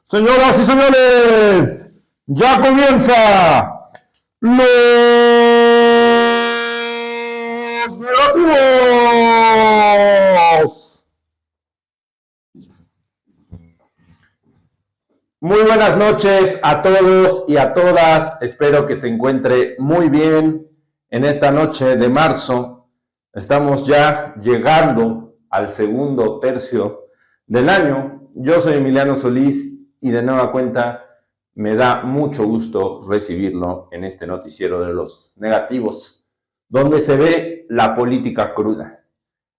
Señoras y señores, ya comienza los negativos. Muy buenas noches a todos y a todas. Espero que se encuentre muy bien en esta noche de marzo. Estamos ya llegando al segundo tercio del año. Yo soy Emiliano Solís y de nueva cuenta me da mucho gusto recibirlo en este noticiero de los negativos, donde se ve la política cruda.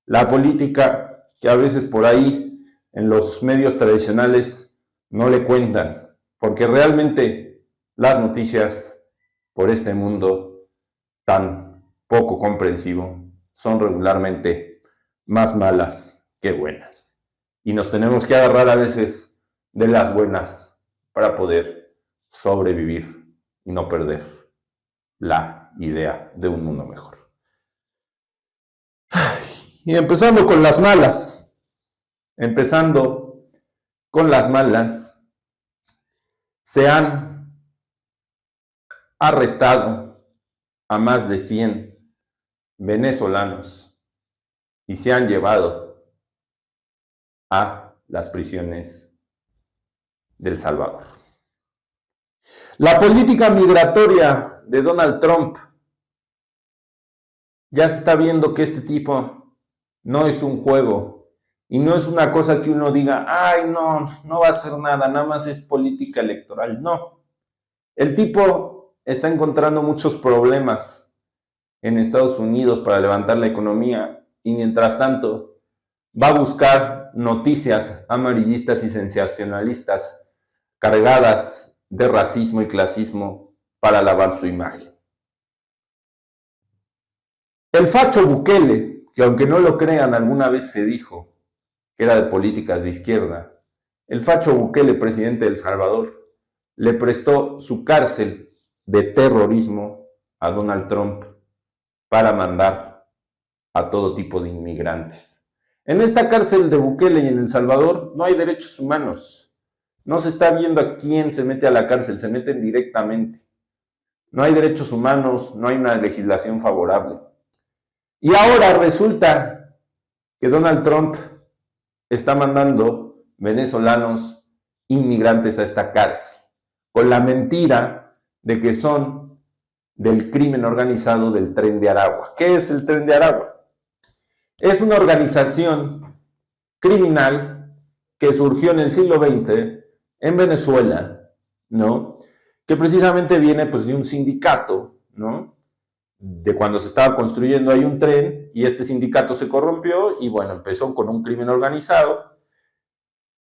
La política que a veces por ahí en los medios tradicionales no le cuentan, porque realmente las noticias por este mundo tan poco comprensivo son regularmente más malas que buenas. Y nos tenemos que agarrar a veces de las buenas para poder sobrevivir y no perder la idea de un mundo mejor. Y empezando con las malas, se han arrestado a más de 100 venezolanos y se han llevado a las prisiones del Salvador. La política migratoria de Donald Trump, ya se está viendo que este tipo no es un juego y no es una cosa que uno diga, ay, no va a hacer nada, nada más es política electoral. No, el tipo está encontrando muchos problemas en Estados Unidos para levantar la economía y mientras tanto va a buscar noticias amarillistas y sensacionalistas cargadas de racismo y clasismo para lavar su imagen. El facho Bukele, que aunque no lo crean, alguna vez se dijo que era de políticas de izquierda, el facho Bukele, presidente de El Salvador, le prestó su cárcel de terrorismo a Donald Trump para mandar a todo tipo de inmigrantes. En esta cárcel de Bukele y en El Salvador no hay derechos humanos. No se está viendo a quién se mete a la cárcel, se meten directamente. No hay derechos humanos, no hay una legislación favorable. Y ahora resulta que Donald Trump está mandando venezolanos inmigrantes a esta cárcel, con la mentira de que son del crimen organizado del Tren de Aragua. ¿Qué es el Tren de Aragua? Es una organización criminal que surgió en el siglo XX en Venezuela, ¿no? Que precisamente viene pues de un sindicato, ¿no? De cuando se estaba construyendo ahí un tren y este sindicato se corrompió y bueno, empezó con un crimen organizado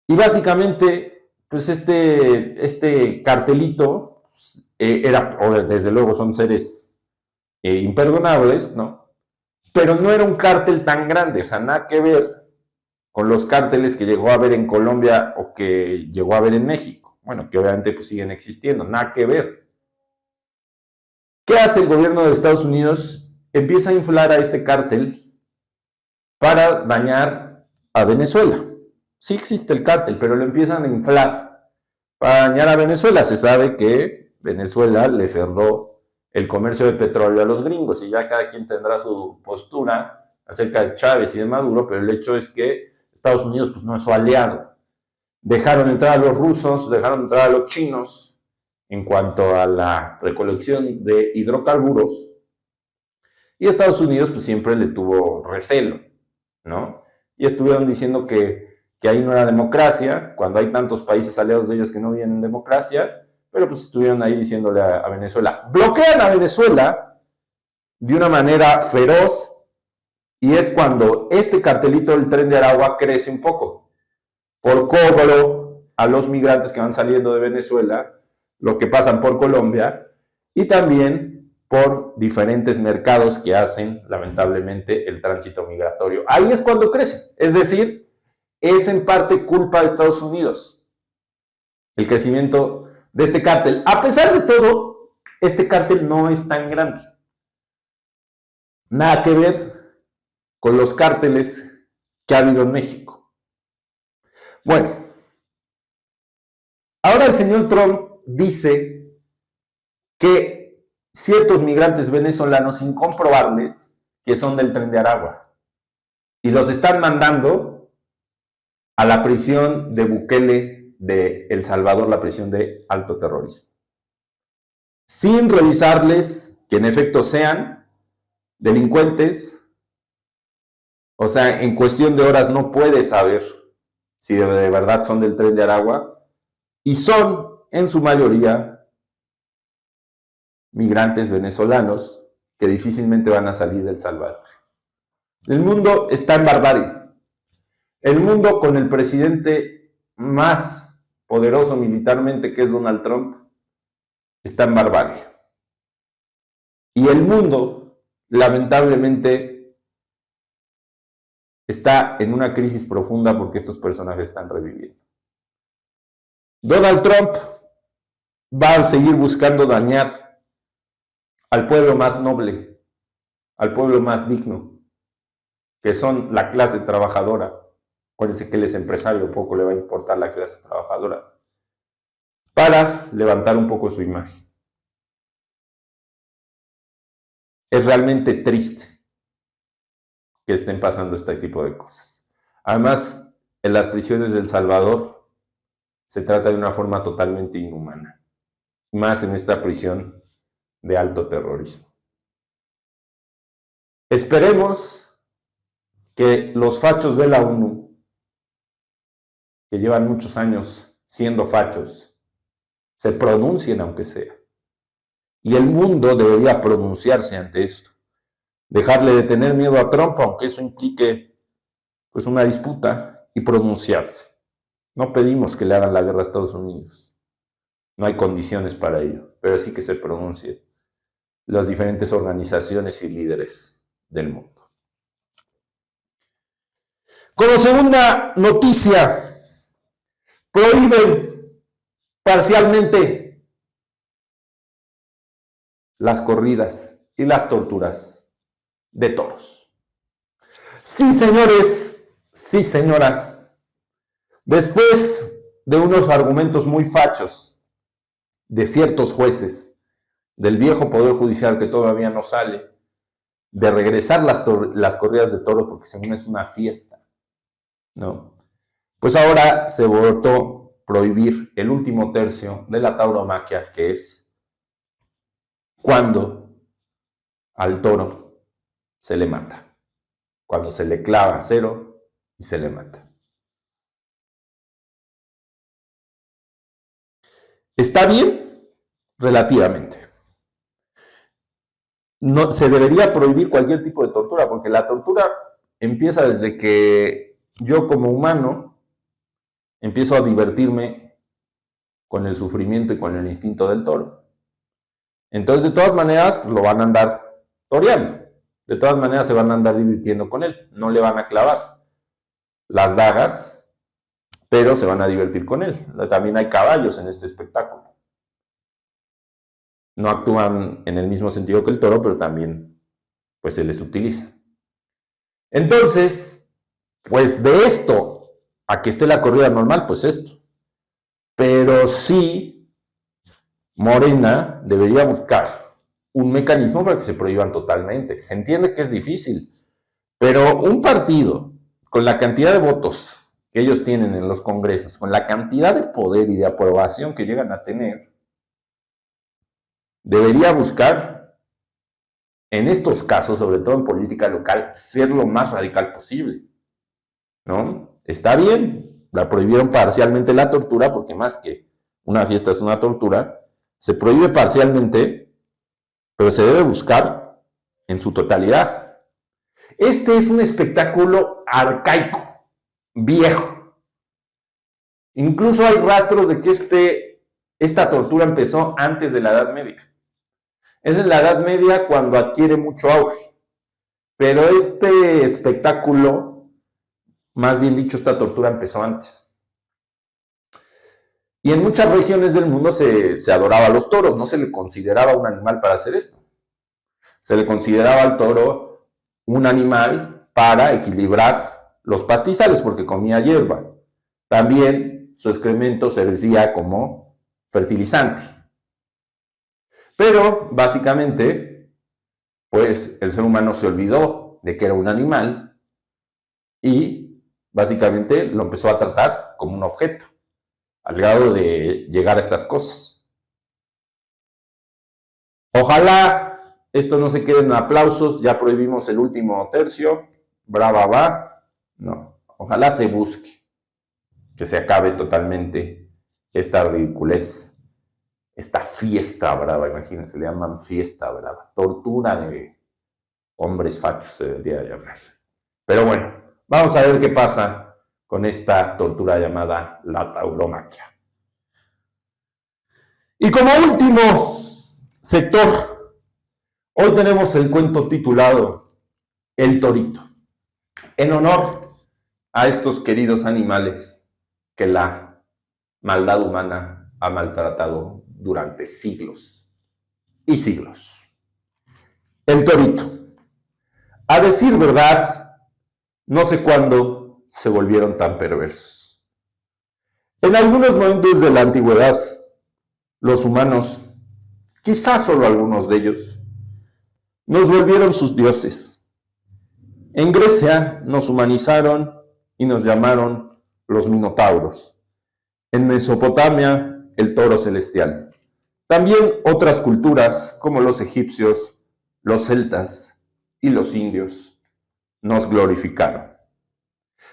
y básicamente pues este cartelito era, desde luego son seres imperdonables, ¿no? Pero no era un cártel tan grande, o sea, nada que ver con los cárteles que llegó a haber en Colombia o que llegó a haber en México. Bueno, que obviamente pues siguen existiendo, nada que ver. ¿Qué hace el gobierno de Estados Unidos? Empieza a inflar a este cártel para dañar a Venezuela. Sí existe el cártel, pero lo empiezan a inflar para dañar a Venezuela. Se sabe que Venezuela le cerró el comercio de petróleo a los gringos y ya cada quien tendrá su postura acerca de Chávez y de Maduro, pero el hecho es que Estados Unidos pues no es su aliado. Dejaron entrar a los rusos, dejaron entrar a los chinos en cuanto a la recolección de hidrocarburos y Estados Unidos pues siempre le tuvo recelo, ¿no? Y estuvieron diciendo que ahí no era democracia, cuando hay tantos países aliados de ellos que no viven en democracia, pero pues estuvieron ahí diciéndole a Venezuela. Bloquean a Venezuela de una manera feroz y es cuando este cartelito del Tren de Aragua crece un poco por cobro a los migrantes que van saliendo de Venezuela, los que pasan por Colombia y también por diferentes mercados que hacen lamentablemente el tránsito migratorio. Ahí es cuando crece, es decir, es en parte culpa de Estados Unidos el crecimiento de este cártel. A pesar de todo, este cártel no es tan grande. Nada que ver con los cárteles que ha habido en México. Bueno, Ahora el señor Trump dice que ciertos migrantes venezolanos, sin comprobarles que son del Tren de Aragua, y los están mandando a la prisión de Bukele de El Salvador, la prisión de alto terrorismo, sin revisarles que en efecto sean delincuentes. O sea, en cuestión de horas no puede saber si de verdad son del Tren de Aragua, y son en su mayoría migrantes venezolanos que difícilmente van a salir del Salvador. El mundo está en barbarie. El mundo, con el presidente más poderoso militarmente, que es Donald Trump, está en barbarie. Y el mundo, lamentablemente, está en una crisis profunda porque estos personajes están reviviendo. Donald Trump va a seguir buscando dañar al pueblo más noble, al pueblo más digno, que son la clase trabajadora. Acuérdense que él es empresario, poco le va a importar la clase trabajadora, para levantar un poco su imagen. Es realmente triste que estén pasando este tipo de cosas. Además, en las prisiones de El Salvador se trata de una forma totalmente inhumana, más en esta prisión de alto terrorismo. Esperemos que los fachos de la ONU, que llevan muchos años siendo fachos, se pronuncien aunque sea. Y el mundo debería pronunciarse ante esto. Dejarle de tener miedo a Trump, aunque eso implique pues una disputa, y pronunciarse. No pedimos que le hagan la guerra a Estados Unidos. No hay condiciones para ello, pero sí que se pronuncien las diferentes organizaciones y líderes del mundo. Como segunda noticia, prohíben parcialmente las corridas y las torturas de toros. Sí, señores, sí, señoras, después de unos argumentos muy fachos de ciertos jueces del viejo Poder Judicial que todavía no sale, de regresar las corridas de toros porque según es una fiesta, ¿no? Pues ahora se votó prohibir el último tercio de la tauromaquia, que es cuando al toro se le mata, cuando se le clava acero y se le mata. ¿Está bien? Relativamente. No, se debería prohibir cualquier tipo de tortura, porque la tortura empieza desde que yo como humano empiezo a divertirme con el sufrimiento y con el instinto del toro. Entonces, de todas maneras, pues lo van a andar toreando. De todas maneras, se van a andar divirtiendo con él. No le van a clavar las dagas, pero se van a divertir con él. También hay caballos en este espectáculo. No actúan en el mismo sentido que el toro, pero también pues se les utiliza. Entonces, pues de esto a que esté la corrida normal, pues esto. Pero sí, Morena debería buscar un mecanismo para que se prohíban totalmente. Se entiende que es difícil, pero un partido con la cantidad de votos que ellos tienen en los congresos, con la cantidad de poder y de aprobación que llegan a tener, debería buscar, en estos casos, sobre todo en política local, ser lo más radical posible, ¿no? Está bien, la prohibieron parcialmente la tortura, porque más que una fiesta es una tortura, se prohíbe parcialmente, pero se debe buscar en su totalidad. Este es un espectáculo arcaico, viejo. Incluso hay rastros de que esta tortura empezó antes de la Edad Media. Es en la Edad Media cuando adquiere mucho auge. Pero este espectáculo, más bien dicho, esta tortura empezó antes. Y en muchas regiones del mundo se adoraba a los toros, no se le consideraba un animal para hacer esto. Se le consideraba al toro un animal para equilibrar los pastizales porque comía hierba. También su excremento servía como fertilizante. Pero básicamente, pues el ser humano se olvidó de que era un animal y básicamente lo empezó a tratar como un objeto, al grado de llegar a estas cosas. Ojalá esto no se quede en aplausos, ya prohibimos el último tercio, brava va, no, ojalá se busque que se acabe totalmente esta ridiculez, esta fiesta brava, imagínense, le llaman fiesta brava, tortura de hombres fachos se debería llamar. Pero bueno, vamos a ver qué pasa con esta tortura llamada la tauromaquia. Y como último sector, hoy tenemos el cuento titulado El Torito, en honor a estos queridos animales que la maldad humana ha maltratado durante siglos y siglos. El torito. A decir verdad, no sé cuándo se volvieron tan perversos. En algunos momentos de la antigüedad, los humanos, quizás solo algunos de ellos, nos volvieron sus dioses. En Grecia nos humanizaron y nos llamaron los minotauros. En Mesopotamia, el toro celestial. También otras culturas, como los egipcios, los celtas y los indios, nos glorificaron.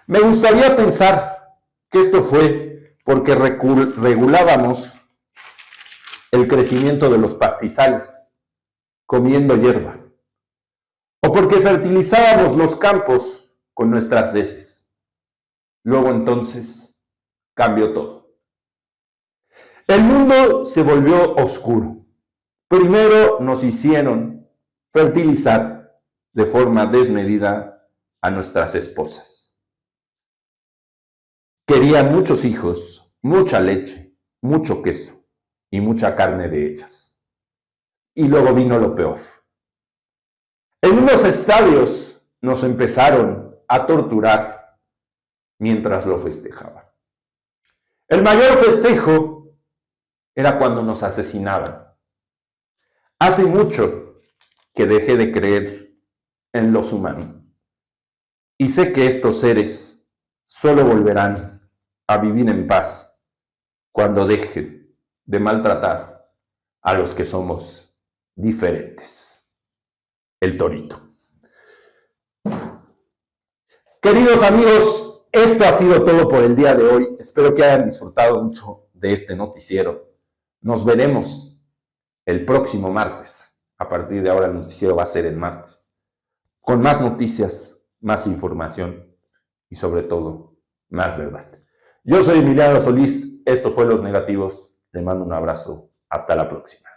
Me gustaría pensar que esto fue porque regulábamos el crecimiento de los pastizales, comiendo hierba, o porque fertilizábamos los campos con nuestras heces. Luego entonces cambió todo. El mundo se volvió oscuro. Primero nos hicieron fertilizar de forma desmedida a nuestras esposas. Querían muchos hijos, mucha leche, mucho queso y mucha carne de ellas. Y luego vino lo peor. En unos estadios nos empezaron a torturar mientras lo festejaban. El mayor festejo era cuando nos asesinaban. Hace mucho que dejé de creer en los humanos y sé que estos seres solo volverán a vivir en paz cuando dejen de maltratar a los que somos diferentes. El torito. Queridos amigos, esto ha sido todo por el día de hoy. Espero que hayan disfrutado mucho de este noticiero. Nos veremos el próximo martes. A partir de ahora el noticiero va a ser el martes. Con más noticias, más información y sobre todo, más verdad. Yo soy Emiliano Solís. Esto fue Los Negativos. Le mando un abrazo. Hasta la próxima.